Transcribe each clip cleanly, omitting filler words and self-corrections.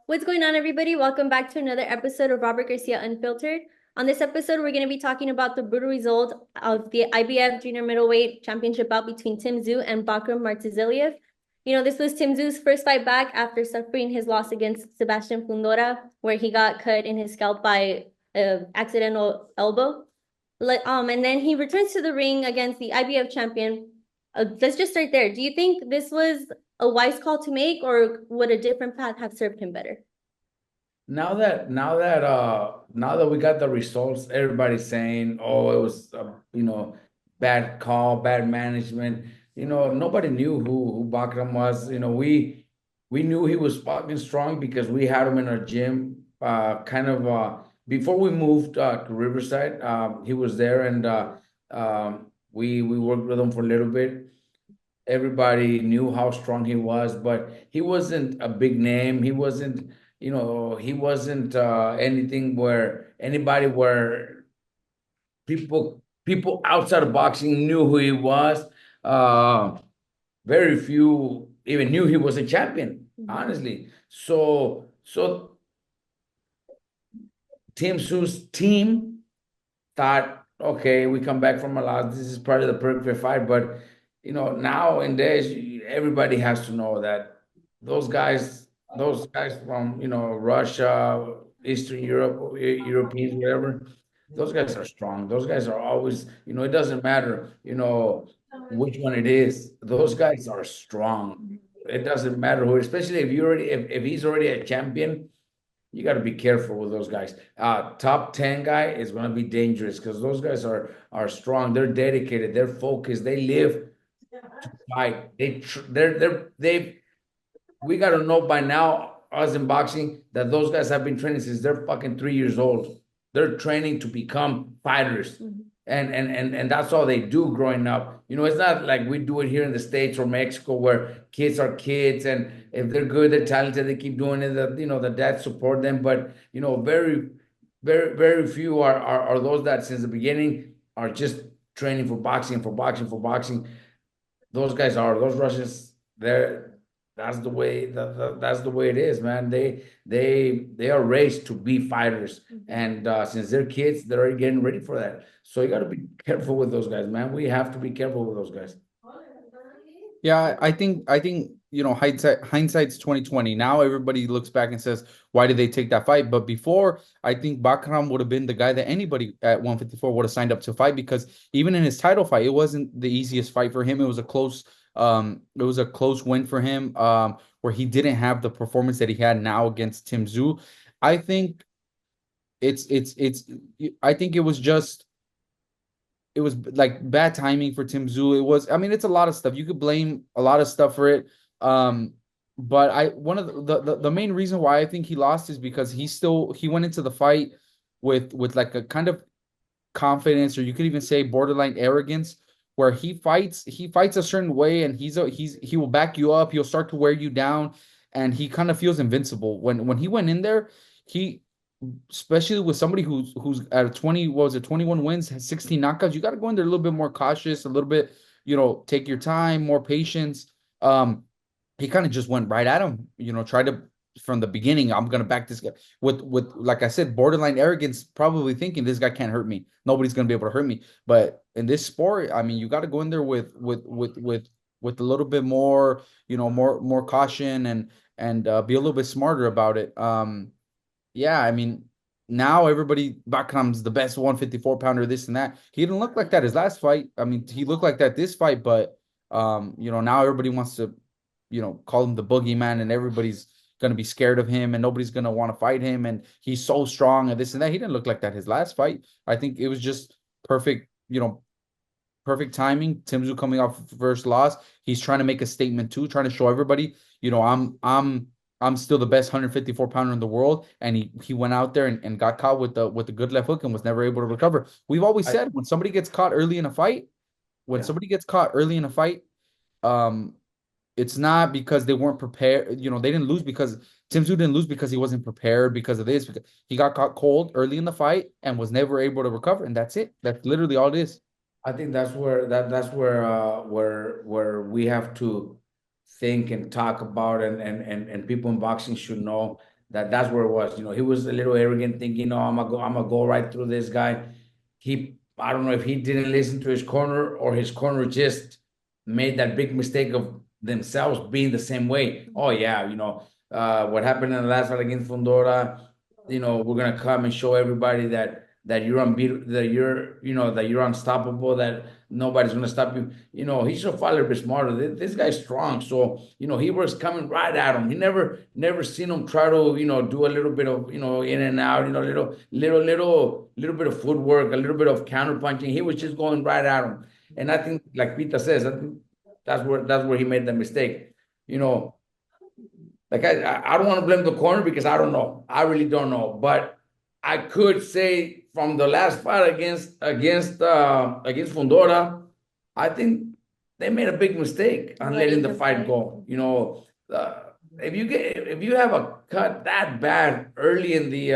What's going on, everybody? Welcome back to another episode of Robert Garcia Unfiltered. On this episode, we're going to be talking about the brutal result of the IBF Junior Middleweight Championship bout between Tim Tszyu and Bakhram Murtazaliev. This was Tim Tszyu's first fight back after suffering his loss against Sebastian Fundora, where he got cut in his scalp by an accidental elbow. And then he returns to the ring against the IBF champion. Let's just start there. Do you think this was a wise call to make, or would a different path have served him better? Now that we got the results, everybody's saying, "Oh, it was bad call, bad management." Nobody knew who Bakram was. We knew he was fucking strong because we had him in our gym. Before we moved to Riverside, he was there, and we worked with him for a little bit. Everybody knew how strong he was, but he wasn't a big name. He wasn't anything where people outside of boxing knew who he was. Uh, Very few even knew he was a champion, honestly. So Tim Tszyu's team thought, okay, we come back from a loss. This is probably the perfect fight. But nowadays, everybody has to know that those guys, those guys from Russia, Eastern Europe, Europeans, whatever, those guys are strong. Those guys are always, it doesn't matter, which one it is. Those guys are strong. It doesn't matter who, especially if he's already a champion, you got to be careful with those guys. Top 10 guy is going to be dangerous because those guys are strong. They're dedicated. They're focused. They live to fight. They we got to know by now, us in boxing, that those guys have been training since they're fucking 3 years old. They're training to become fighters. And that's all they do growing up. It's not like we do it here in the States or Mexico where kids are kids, and if they're good, they're talented, they keep doing it, the dads support them. But very, very, very few are those that since the beginning are just training for boxing, for boxing, for boxing. Those Russians, that's the way that's the way it is, man. They are raised to be fighters, and since they're kids, they're already getting ready for that. So you got to be careful with those guys, man. We have to be careful with those guys. Yeah, I think hindsight's 2020. Now everybody looks back and says, why did they take that fight? But before, I think Bakram would have been the guy that anybody at 154 would have signed up to fight, because even in his title fight, it wasn't the easiest fight for him. It was a close win for him, where he didn't have the performance that he had now against Tim Tszyu. I think it's I think it was like bad timing for Tim Tszyu. It was, I mean, it's a lot of stuff. You could blame a lot of stuff for it. But one of the main reason why I think he lost is because he went into the fight with like a kind of confidence, or you could even say borderline arrogance, where he fights a certain way, and he will back you up. He'll start to wear you down, and he kind of feels invincible. When he went in there, he especially with somebody who's at a 20, what was it, 21 wins, has 16 knockouts, you got to go in there a little bit more cautious, a little bit, take your time, more patience. He kind of just went right at him, tried to, from the beginning, I'm gonna back this guy with like I said, borderline arrogance, probably thinking this guy can't hurt me. Nobody's gonna be able to hurt me. But in this sport, I mean, you got to go in there with a little bit more, more caution, and be a little bit smarter about it. Yeah, I mean, now everybody Bakram's the best 154 pounder, this and that. He didn't look like that his last fight. I mean, he looked like that this fight, but now everybody wants to, call him the boogeyman, and everybody's gonna be scared of him, and nobody's gonna want to fight him, and he's so strong and this and that. He didn't look like that his last fight. I think it was just perfect, perfect timing. Tim Tszyu coming off first loss. He's trying to make a statement too, trying to show everybody, I'm still the best 154 pounder in the world. And he went out there and got caught with the good left hook and was never able to recover. We've always said, when somebody gets caught early in a fight, um, it's not because they weren't prepared. They didn't lose because Tim Tszyu didn't lose because he wasn't prepared because of this. Because he got caught cold early in the fight and was never able to recover. And that's it. That's literally all it is. I think that's where we have to think and talk about, and people in boxing should know That's where it was. He was a little arrogant, thinking, "No, I'm gonna go right through this guy." I don't know if he didn't listen to his corner or his corner just made that big mistake of themselves being the same way. Oh yeah, what happened in the last fight against Fundora. We're gonna come and show everybody that you're unbeatable, that you're unstoppable, that nobody's gonna stop you. He should fight a little bit smarter. This guy's strong, so he was coming right at him. He never seen him try to do a little bit of in and out, little bit of footwork, a little bit of counter punching. He was just going right at him, and I think, like Pita says, I think that's where he made the mistake. Like I don't want to blame the corner because I don't know. I really don't know, but I could say from the last fight against Fundora, I think they made a big mistake on letting the fight go. If you have a cut that bad early in the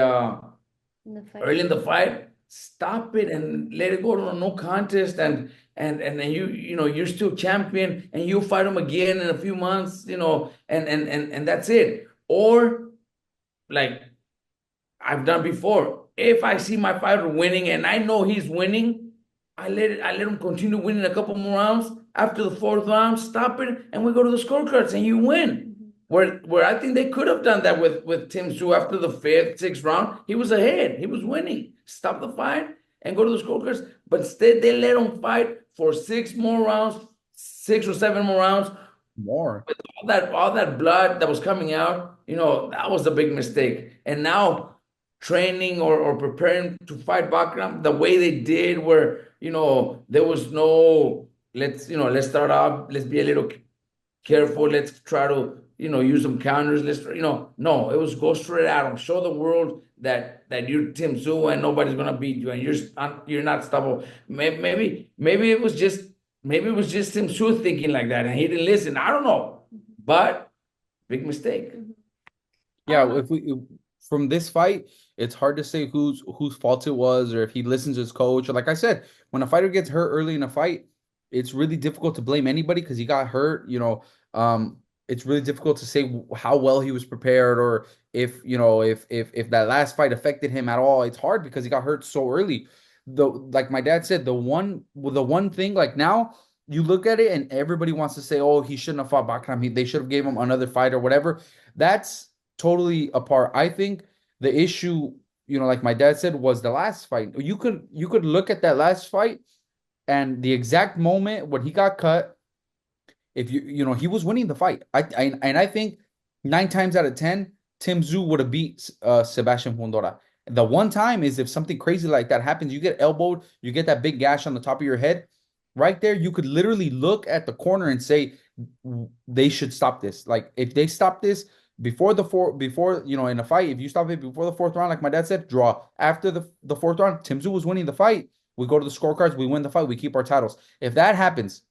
fight, stop it and let it go to a no contest, and then you're still champion, and you fight him again in a few months, and that's it. Or like I've done before, if I see my fighter winning and I know he's winning, I let him continue winning a couple more rounds. After the fourth round, stop it, and we go to the scorecards, and you win. Where I think they could have done that with Tim Tszyu after the fifth, sixth round. He was ahead. He was winning. Stop the fight and go to the scorecards. But instead, they let him fight for 6 more rounds, 6 or 7 more rounds. More. With all that blood that was coming out, that was a big mistake. And now training or preparing to fight Bakhram the way they did, where there was no let's start off, let's be a little careful, let's try to use some counters, no, it was go straight at him, show the world that you're Tim Tszyu and nobody's gonna beat you, and you're not stoppable. Maybe it was just Tim Tszyu thinking like that and he didn't listen. I don't know, but big mistake. Yeah, if from this fight, it's hard to say whose fault it was, or if he listens to his coach. Or like I said, when a fighter gets hurt early in a fight, it's really difficult to blame anybody because he got hurt. It's really difficult to say how well he was prepared, or if that last fight affected him at all. It's hard because he got hurt so early. Like my dad said, the one thing, like now you look at it and everybody wants to say, oh, he shouldn't have fought Bakhram. They should have gave him another fight or whatever. That's totally apart. I think the issue, like my dad said, was the last fight. You could look at that last fight and the exact moment when he got cut. If he was winning the fight. I think 9 times out of 10, Tim Tszyu would have beat Sebastian Fundora. The one time is if something crazy like that happens, you get elbowed, you get that big gash on the top of your head. Right there, you could literally look at the corner and say they should stop this. Like if they stop this before in a fight, if you stop it before the 4th round, like my dad said, draw. After the 4th round, Tim Tszyu was winning the fight. We go to the scorecards, we win the fight, we keep our titles. If that happens,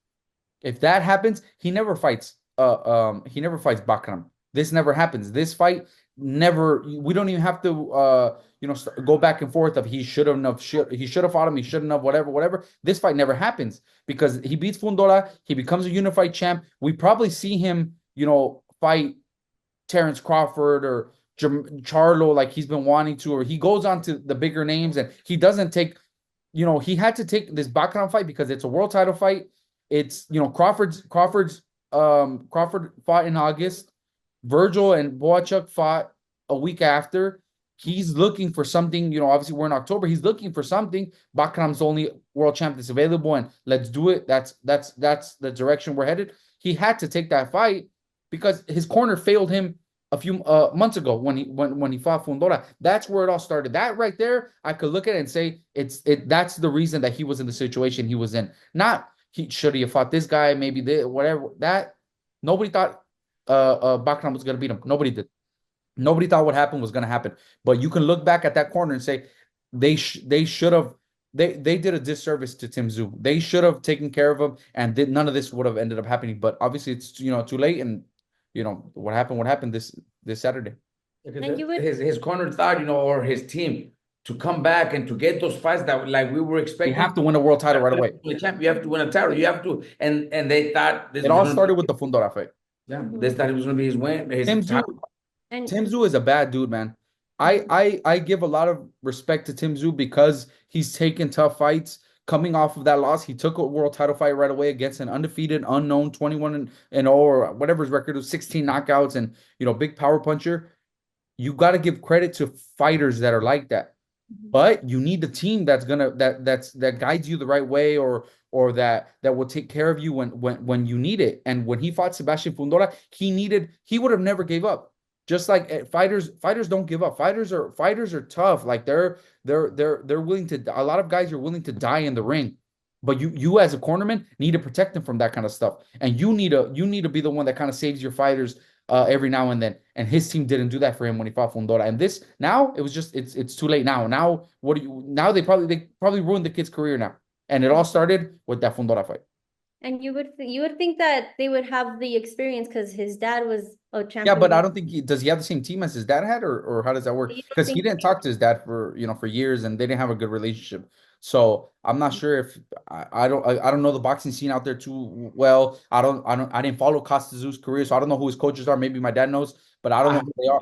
he never fights. He never fights Bakhram. This never happens. This fight never. We don't even have to, go back and forth of he should have fought him. He shouldn't have. Whatever. This fight never happens because he beats Fundora. He becomes a unified champ. We probably see him, fight Terrence Crawford or Charlo like he's been wanting to, or he goes on to the bigger names and he doesn't take. He had to take this Bakhram fight because it's a world title fight. It's Crawford fought in August. Virgil and Boachuk fought a week after. He's looking for something. Obviously we're in October. He's looking for something. Bakhram's the only world champ that's available, and let's do it. That's the direction we're headed. He had to take that fight because his corner failed him a few months ago when he fought Fundora. That's where it all started. That right there, I could look at it and say that's the reason that he was in the situation he was in. Not should he have fought this guy? Maybe whatever. That nobody thought Bakhram was going to beat him. Nobody did. Nobody thought what happened was going to happen. But you can look back at that corner and say they should have. They did a disservice to Tim Tszyu. They should have taken care of him, and none of this would have ended up happening. But obviously, it's too late, and what happened this Saturday. His corner thought, or his team, to come back and to get those fights that like we were expecting. You have to win a world title right away. You have to win a title. You have to, and they thought it all started with the Fundora fight. Yeah, they thought it was going to be his win. Tim Tszyu, And Tim Tszyu is a bad dude, man. I give a lot of respect to Tim Tszyu because he's taken tough fights. Coming off of that loss, he took a world title fight right away against an undefeated, unknown 21 and 0 or whatever his record was, 16 knockouts, and big power puncher. You got to give credit to fighters that are like that. But you need the team that guides you the right way, or that will take care of you when you need it. And when he fought Sebastian Fundora, he would have never gave up. Just like fighters don't give up. Fighters are tough. Like they're willing to. A lot of guys are willing to die in the ring, but you as a cornerman need to protect them from that kind of stuff. And you need to be the one that kind of saves your fighters every now and then. And his team didn't do that for him when he fought Fundora. And this now it was just it's too late now. Now they probably ruined the kid's career now. And it all started with that Fundora fight. And you would think that they would have the experience because his dad was a champion. Yeah, but I don't think does he have the same team as his dad had, or how does that work? Because he didn't talk to his dad for years, and they didn't have a good relationship. So I'm not sure if I don't know the boxing scene out there too well. I didn't follow Costa Tszyu's career, so I don't know who his coaches are. Maybe my dad knows, but I don't know who they are.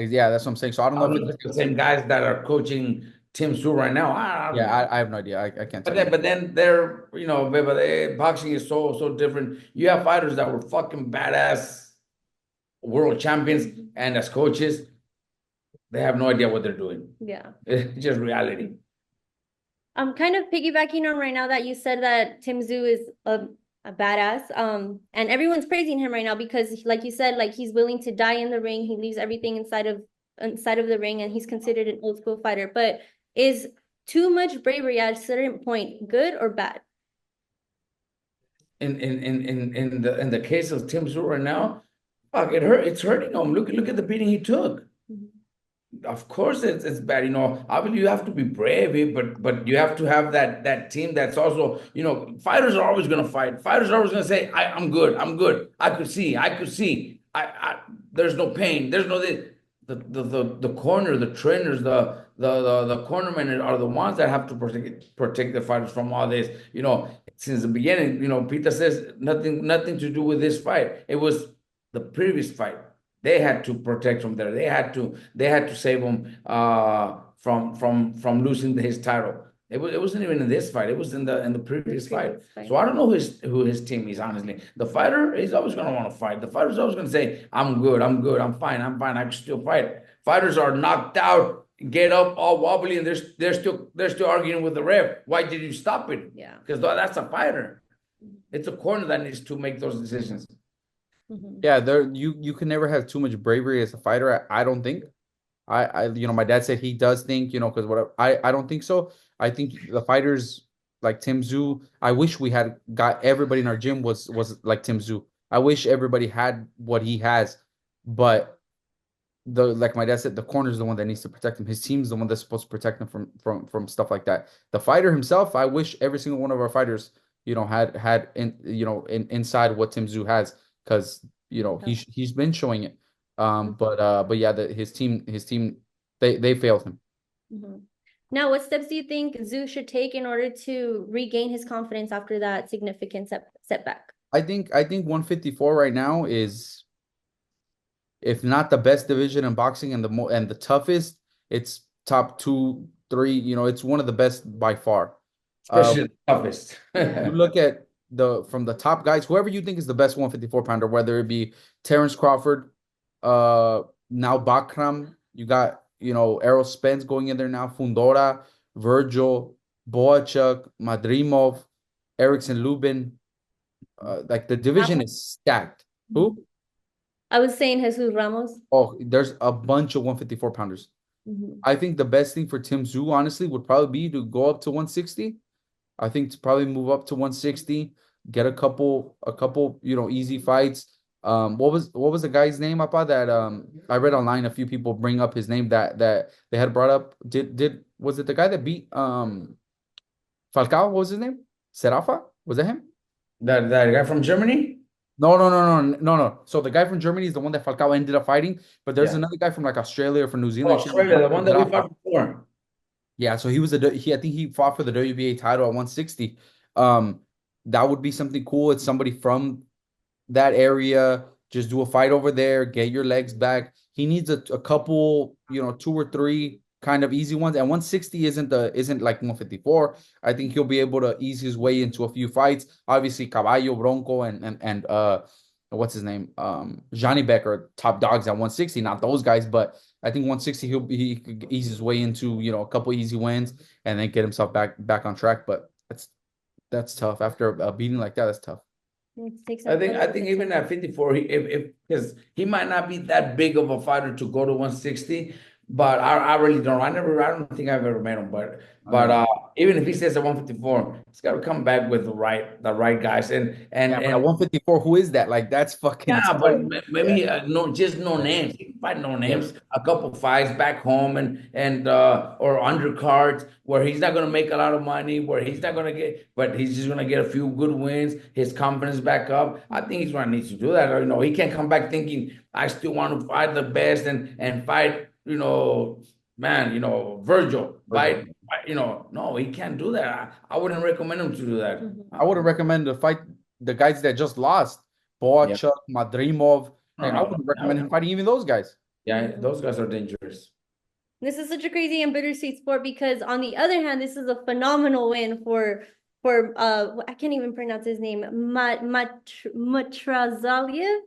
Yeah, that's what I'm saying. So I don't know if it's the same guys that are coaching Tim Tszyu right now. I have no idea. I can't tell. But then they're boxing is so different. You have fighters that were fucking badass world champions, and as coaches, they have no idea what they're doing. Yeah, it's just reality. I'm kind of piggybacking on right now that you said that Tim Tszyu is a badass. And everyone's praising him right now because, like you said, like he's willing to die in the ring. He leaves everything inside of the ring, and he's considered an old school fighter. But is too much bravery at a certain point good or bad? In the case of Tim Tszyu right now, fuck, it's hurting him. Look at the beating he took. Of course it's bad. Obviously you have to be brave, but you have to have that team that's also, fighters are always gonna fight. Fighters are always gonna say, I'm good. I could see. There's no pain. There's no this. The corner, the trainers, the cornermen are the ones that have to protect the fighters from all this. Since the beginning, Peter says nothing to do with this fight. It was the previous fight. They had to protect from there. They had to save him from losing his title. It wasn't even in this fight. It was in the previous fight. So I don't know who his team is, honestly. The fighter is always going to want to fight. The fighter's always going to say, I'm good, I'm fine, I can still fight. Fighters are knocked out, get up all wobbly, and they're still arguing with the ref. Why did you stop it? Yeah. Because that's a fighter. It's a corner that needs to make those decisions. Yeah, you can never have too much bravery as a fighter. I don't think. My dad said he does think, because I don't think so. I think the fighters like Tim Tszyu, I wish we had got everybody in our gym was like Tim Tszyu. I wish everybody had what he has, but like my dad said, the corner is the one that needs to protect him. His team's the one that's supposed to protect him from stuff like that. The fighter himself, I wish every single one of our fighters, had inside what Tim Tszyu has, because he's been showing it. But yeah, his team they failed him. Now, what steps do you think Tszyu should take in order to regain his confidence after that significant setback? I think 154 right now is, if not the best division in boxing and the toughest, it's top 2, 3. It's one of the best by far. Especially the toughest. You look at from the top guys, whoever you think is the best 154 pounder, whether it be Terrence Crawford, now Bakhram, you got Errol Spence going in there now, Fundora, Virgil, Boachuk, Madrimov, Erickson Lubin. Like the division is stacked. Who? I was saying Jesus Ramos. Oh, there's a bunch of 154 pounders. I think the best thing for Tim Tszyu, honestly, would probably be to go up to 160. I think to probably move up to 160, get a couple, easy fights. What was the guy's name, Apa, that I read online a few people bring up his name that they had brought up. Was it the guy that beat Falcao? What was his name? Serafa? Was that him? That guy from Germany? No. So the guy from Germany is the one that Falcao ended up fighting, but there's another guy from like Australia or from New Zealand. Australia, the one that we fought before. Yeah, so I think he fought for the WBA title at 160. That would be something cool. It's somebody from that area. Just do a fight over there, get your legs back. He needs a couple, 2 or 3 kind of easy ones. And 160 isn't like 154. I think he'll be able to ease his way into a few fights. Obviously, Caballo, Bronco, and what's his name? Johnny Beck are top dogs at 160, not those guys, but I think 160 he could ease his way into, a couple easy wins and then get himself back on track. But that's tough. After a beating like that, that's tough. I think even at 54, if because he might not be that big of a fighter to go to 160, but I really don't. I don't think I've ever met him, but even if he says at 154, he's got to come back with the right guys and at 154, who is that? Like that's fucking yeah, tough. but maybe just no names. He can fight no names. A couple fights back home and or undercards where he's not gonna make a lot of money, where he's not gonna get, but he's just gonna get a few good wins. His confidence back up. I think he's gonna need to do that. Or, he can't come back thinking I still want to fight the best and fight. Man, Virgil, fight. No, he can't do that. I wouldn't recommend him to do that. I wouldn't recommend to fight the guys that just lost. Boachuk, Madrimov. I wouldn't recommend him fighting even those guys. Yeah, those guys are dangerous. This is such a crazy and bittersweet sport because on the other hand, this is a phenomenal win for I can't even pronounce his name, Murtazaliev.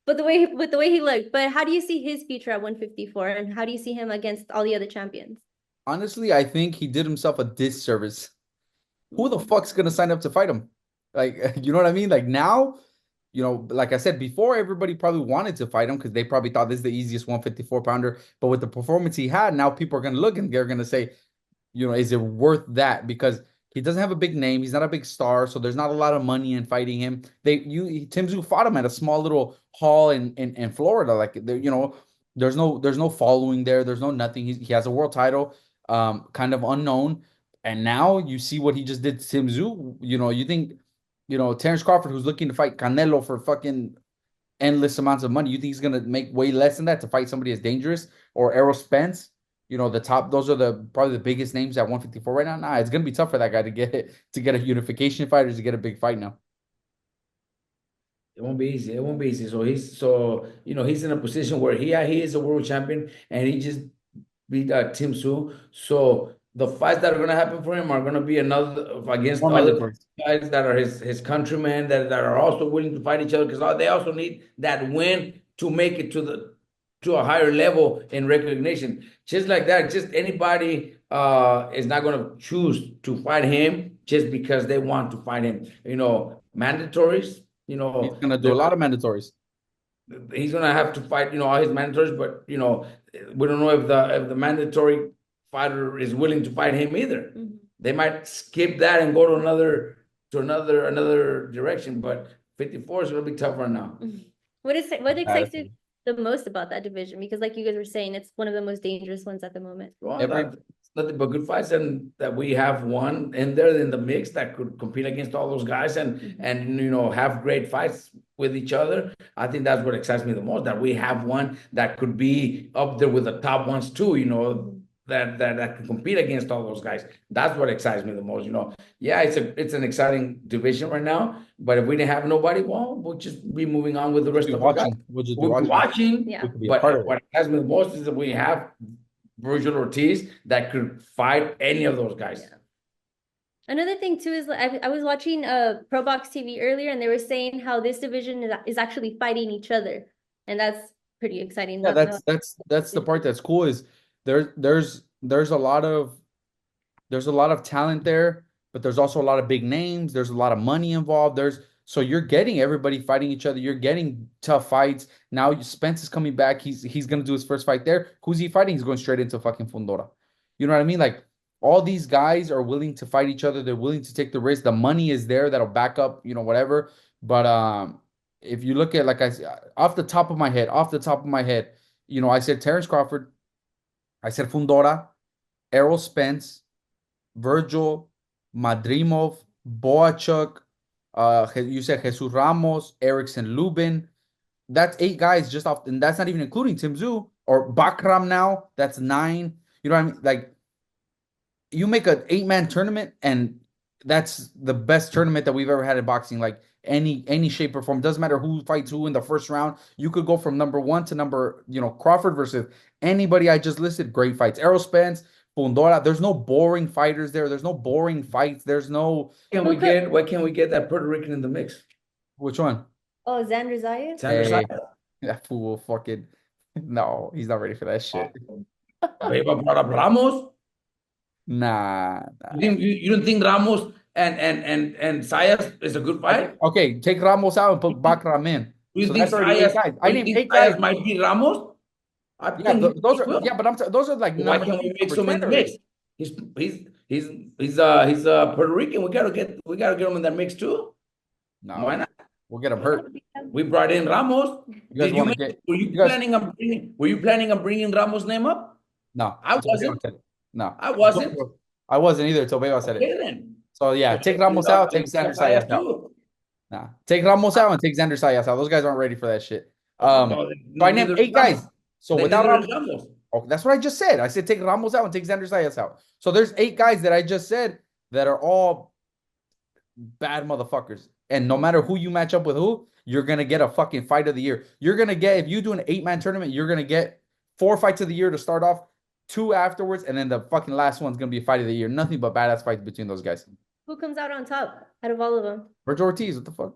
But with the way he looked. But how do you see his future at 154? And how do you see him against all the other champions? Honestly, I think he did himself a disservice. Who the fuck's gonna sign up to fight him? Like, you know what I mean? Like now, like I said before, everybody probably wanted to fight him because they probably thought this is the easiest 154 pounder. But with the performance he had, now people are gonna look and they're gonna say, is it worth that? Because he doesn't have a big name. He's not a big star, so there's not a lot of money in fighting him. Tim Tszyu fought him at a small little hall in Florida. Like there's no following there. There's no nothing. He has a world title, kind of unknown. And now you see what he just did to Tim Tszyu. You think, Terrence Crawford, who's looking to fight Canelo for fucking endless amounts of money, you think he's gonna make way less than that to fight somebody as dangerous? Or Errol Spence? Those are probably the biggest names at 154 right now. Nah, it's gonna be tough for that guy to get a unification fight or to get a big fight now. It won't be easy. It won't be easy. So he's in a position where he is a world champion and he just beat Tim Tszyu. So the fights that are gonna happen for him are gonna be another against other guys that are his countrymen that are also willing to fight each other because they also need that win to make it to a higher level in recognition. Just like that, just anybody is not going to choose to fight him just because they want to fight him. Mandatories, he's going to do a lot of mandatories. He's going to have to fight, all his mandatories, but, we don't know if the mandatory fighter is willing to fight him either. Mm-hmm. They might skip that and go to another direction, but 54 is going to be tough right now. Mm-hmm. What excites you the most about that division? Because like you guys were saying, it's one of the most dangerous ones at the moment. Well, nothing but good fights, and that we have one in there in the mix that could compete against all those guys and have great fights with each other. I think that's what excites me the most, that we have one that could be up there with the top ones too, that can compete against all those guys. That's what excites me the most. Yeah, it's an exciting division right now. But if we didn't have nobody, well, we'll just be moving on with the rest of the guys. We'll be watching. Yeah. But what excites me the most is that we have Virgil Ortiz that could fight any of those guys. Yeah. Another thing too is I was watching Pro Box TV earlier, and they were saying how this division is actually fighting each other, and that's pretty exciting. Yeah, that's the part that's cool is. There's a lot of talent there, but there's also a lot of big names. There's a lot of money involved. So you're getting everybody fighting each other. You're getting tough fights. Now Spence is coming back. He's gonna do his first fight there. Who's he fighting? He's going straight into fucking Fundora. You know what I mean? Like all these guys are willing to fight each other. They're willing to take the risk. The money is there that'll back up, whatever. But if you look at, like I said, off the top of my head, I said Terrence Crawford. I said Fundora, Errol Spence, Virgil, Madrimov, Boachuk, you said Jesus Ramos, Erickson Lubin. That's 8 guys just off, and that's not even including Tim Tszyu or Bakhram now. That's 9. You know what I mean? Like, you make an 8-man tournament, and that's the best tournament that we've ever had in boxing. Like, any shape or form. Doesn't matter who fights who in the first round. You could go from number one to number, Crawford versus anybody I just listed. Great fights. Errol Spence, Fundora. There's no boring fighters there. There's no boring fights. There's no. Why can't we get that Puerto Rican in the mix? Which one? Oh, Xander Zayas? That fool fucking. No, he's not ready for that shit. Beba brought up Ramos. Nah. You don't think Ramos and Sayas is a good fight? Okay, take Ramos out and put Bakhram in. Do you think Sayas? I named 8 guys. Might be Ramos. Those are but those are like. Why can't we mix him in the mix? He's a Puerto Rican. We gotta get him in that mix too. No, why not? We'll get him hurt. We brought in Ramos. Were you planning on bringing Ramos' name up? No, I wasn't. No, I wasn't. I wasn't either until Beba said it. Then. So yeah, take Ramos out, take Xander Sayas out. Nah, take Ramos out and take Xander Sayas out. Those guys aren't ready for that shit. So I named 8 guys. So without Ramos, that's what I just said. I said take Ramos out and take Xander Sayas out. So there's 8 guys that I just said that are all bad motherfuckers. And no matter who you match up with who, you're gonna get a fucking fight of the year. You're gonna get, if you do an 8-man tournament, you're gonna get 4 fights of the year to start off, 2 afterwards, and then the fucking last one's gonna be a fight of the year. Nothing but badass fights between those guys. Who comes out on top out of all of them? Virgil Ortiz, what the fuck?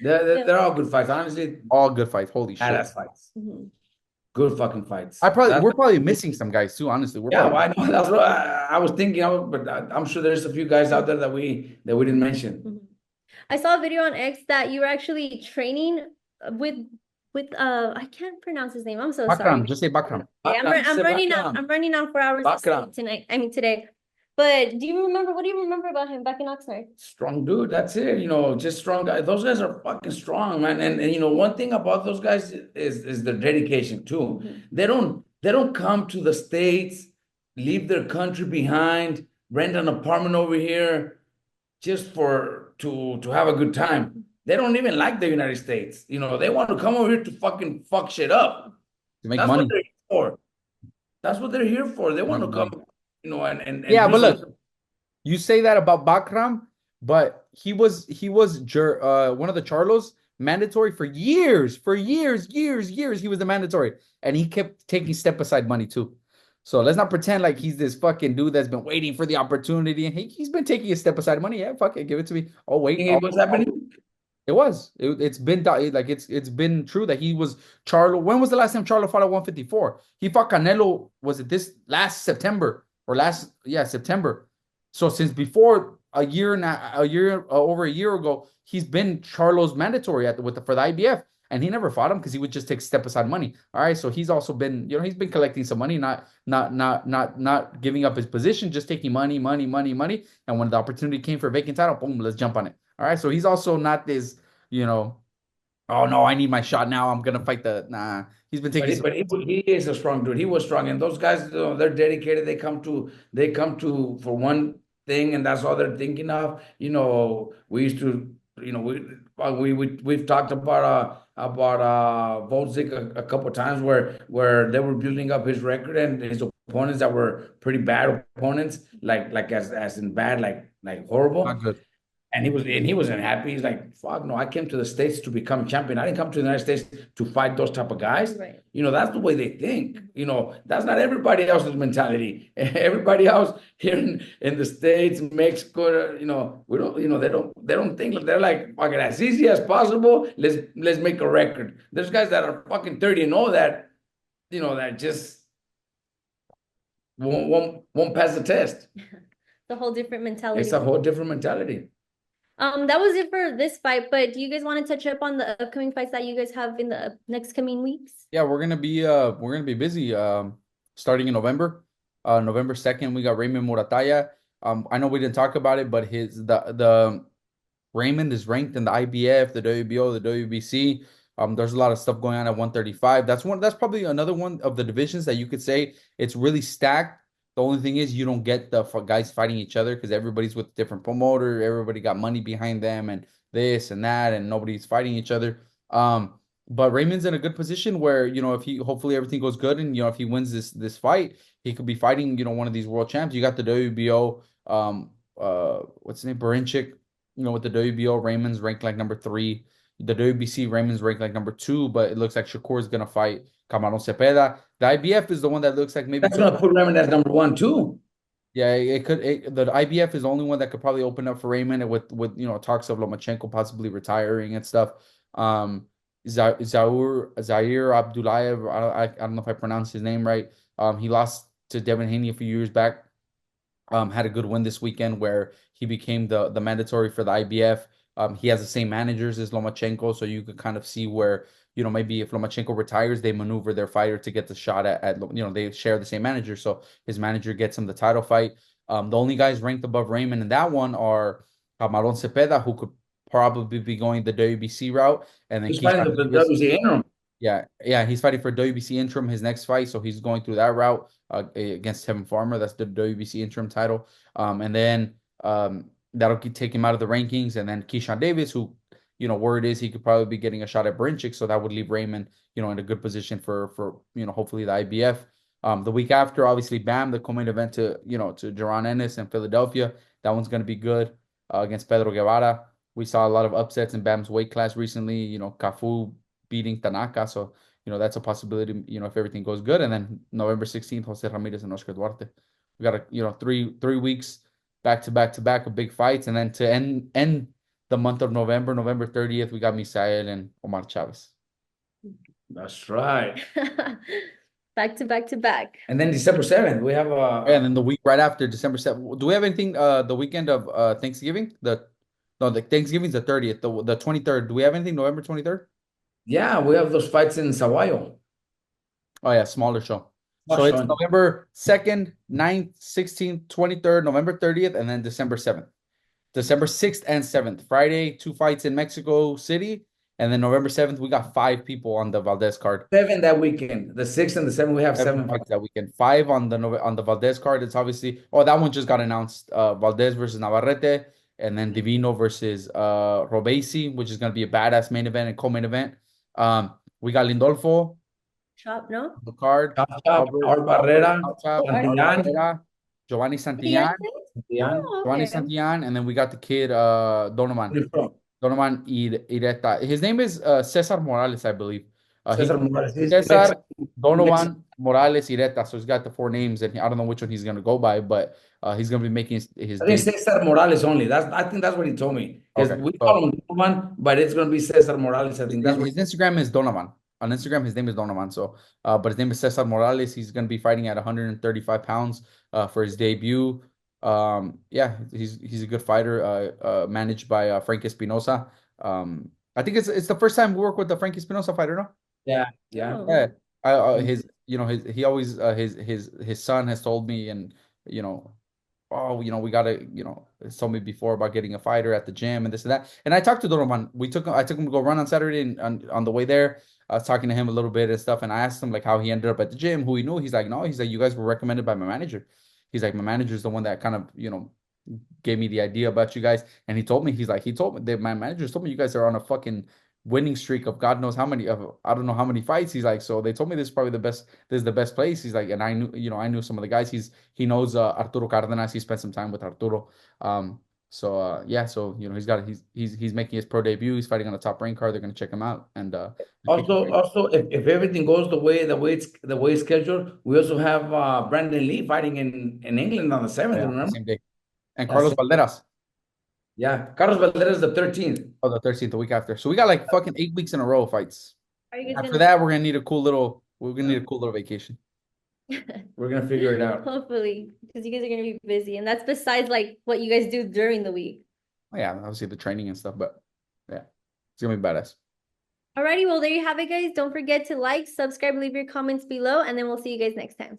They're all good fights, honestly. All good fights. Holy shit. Badass fights. Good fucking fights. We're probably missing some guys too, honestly. I know. That's what I was thinking of, but I'm sure there's a few guys out there that we didn't mention. I saw a video on X that you were actually training with I can't pronounce his name. I'm so sorry. Just say Bakhram. I'm running out 4 hours of sleep tonight. I mean today. But what do you remember about him back in Oxnard? Strong dude, that's it. Just strong guys. Those guys are fucking strong, man. And one thing about those guys is their dedication too. They don't come to the States, leave their country behind, rent an apartment over here just to have a good time. They don't even like the United States. They want to come over here to fucking fuck shit up. To make money. What they're here for. That's what they're here for. They want to come. And yeah, but look, you say that about Bakhram, but he was one of the Charlos mandatory for years. He was the mandatory, and he kept taking step aside money too. So let's not pretend like he's this fucking dude that's been waiting for the opportunity, and he's been taking a step aside money. Yeah, fuck it, give it to me. Oh wait, what's happening? It was. It's been like it's been true that he was Charlo. When was the last time Charlo fought at 154? He fought Canelo. Was it this last September? September. So since before over a year ago, he's been Charlo's mandatory for the IBF, and he never fought him because he would just take step aside money. All right, so he's also been, he's been collecting some money, not giving up his position, just taking money. And when the opportunity came for a vacant title, boom, let's jump on it. All right, so he's also not this, oh no, I need my shot now. I'm gonna fight nah. He's been taking. But he is a strong dude. He was strong, and those guys, they're dedicated. They come to for one thing, and that's all they're thinking of. We used to, we've talked about Volzik a couple of times where they were building up his record and his opponents that were pretty bad opponents, like as in bad, like horrible. Not good. And he wasn't happy. He's like, fuck no, I came to the States to become champion. I didn't come to the United States to fight those type of guys. Right. That's the way they think. That's not everybody else's mentality. Everybody else here in the States, Mexico, we don't, they don't think, they're like, fuck it, as easy as possible. Let's make a record. There's guys that are fucking 30-0 that, that just won't pass the test. The whole different mentality. It's a whole different mentality. That was it for this fight, but do you guys want to touch up on the upcoming fights that you guys have in the next coming weeks? Yeah, we're gonna be busy starting in November. November 2nd, we got Raymond Murataya. I know we didn't talk about it, but the Raymond is ranked in the IBF, the WBO, the WBC. There's a lot of stuff going on at 135. That's probably another one of the divisions that you could say it's really stacked. The only thing is you don't get the guys fighting each other because everybody's with a different promoter. Everybody got money behind them and this and that, and nobody's fighting each other. But Raymond's in a good position where, if hopefully everything goes good and, if he wins this fight, he could be fighting, one of these world champs. You got the WBO, what's his name? Barinchik, with the WBO, Raymond's ranked like number 3. The WBC, Raymond's ranked like number 2, but it looks like Shakur is gonna fight Camarón Cepeda. The IBF is the one that looks like maybe That's gonna put Raymond as number 1 too. yeah, it could. The IBF is the only one that could probably open up for Raymond with talks of Lomachenko possibly retiring and stuff. Zaire Abdullayev, I don't know if I pronounced his name right. He lost to Devin Haney a few years back. Had a good win this weekend where he became the mandatory for the IBF. He has the same managers as Lomachenko, so you could kind of see where maybe if Lomachenko retires, they maneuver their fighter to get the shot at they share the same manager, so his manager gets him the title fight. The only guys ranked above Raymond in that one are Camarón Cepeda, who could probably be going the WBC route, and then He's fighting the WBC interim. Yeah, he's fighting for WBC interim his next fight, so he's going through that route against Tevin Farmer. That's the WBC interim title, and then that'll take him out of the rankings. And then Keyshawn Davis, who word is he could probably be getting a shot at Brinchick, so that would leave Raymond in a good position for hopefully the IBF. The week after, obviously, Bam, the co-main event to Jaron Ennis in Philadelphia. That one's going to be good against Pedro Guevara. We saw a lot of upsets in Bam's weight class recently. Cafu beating Tanaka, so that's a possibility. If everything goes good, and then November 16th, Jose Ramirez and Oscar Duarte. We got a 3 weeks back to back of big fights, and then to end the month of November 30th, we got Misael and Omar Chavez. That's right. Back to back to back. And then December 7th, we have and then the week right after December 7th. Do we have anything the weekend of Thanksgiving? The Thanksgiving's the 30th. The 23rd. Do we have anything November 23rd? Yeah, we have those fights in Saguayo. Oh yeah, smaller show. So it's November 2nd, 9th, 16th, 23rd, November 30th, and then December 7th. December 6th and 7th. Friday, 2 fights in Mexico City. And then November 7th, we got 5 people on the Valdez card. 7 that weekend. The 6th and the 7th, we have 7 fights that weekend. 5 on the Valdez card. It's obviously that one just got announced. Valdez versus Navarrete, and then Divino versus Robesi, which is gonna be a badass main event and co-main event. We got Lindolfo. Chop, no? The card. Barrera. Giovanni Santillán. Giovanni Santillán, and then we got the kid Donovan Ireta. His name is Cesar Morales, I believe. Cesar Donovan Morales Ireta. So he's got the 4 names, and I don't know which one he's gonna go by, but he's gonna be making his. I think Cesar Morales only. I think that's what he told me. Okay. We call him Donovan, but it's gonna be Cesar Morales. I think that's his Instagram is Donovan. On Instagram, his name is Donovan. So, but his name is Cesar Morales. He's gonna be fighting at 135 pounds for his debut. Yeah, he's a good fighter. Managed by Frank Espinosa. I think it's the first time we work with the Frank Espinosa fighter, no? Yeah. His son has told me, and we gotta, it's told me before about getting a fighter at the gym and this and that. And I talked to Donovan. I took him to go run on Saturday, and on the way there, I was talking to him a little bit and stuff, and I asked him like how he ended up at the gym, who he knew. He's like, no, he's like, you guys were recommended by my manager. He's like, my manager's the one that kind of, gave me the idea about you guys. And he told me that my managers told me you guys are on a fucking winning streak of God knows how many I don't know how many fights. He's like, so they told me this is probably this is the best place. He's like, and I knew some of the guys. He knows Arturo Cardenas. He spent some time with Arturo. So he's making his pro debut. He's fighting on the top rank card. They're gonna check him out. And also if everything goes the way it's scheduled, we also have Brandon Lee fighting in England on the 7th. Remember? Same day. And Carlos Valderas. Yeah, Carlos Valderas the 13th. Oh, the 13th, the week after. So we got like fucking 8 weeks in a row of fights. After that, we're gonna need a cool little vacation. We're gonna figure it out. Hopefully, because you guys are gonna be busy, and that's besides like what you guys do during the week. Yeah, obviously the training and stuff, but yeah, it's gonna be badass. Alrighty, well there you have it, guys. Don't forget to like, subscribe, leave your comments below, and then we'll see you guys next time.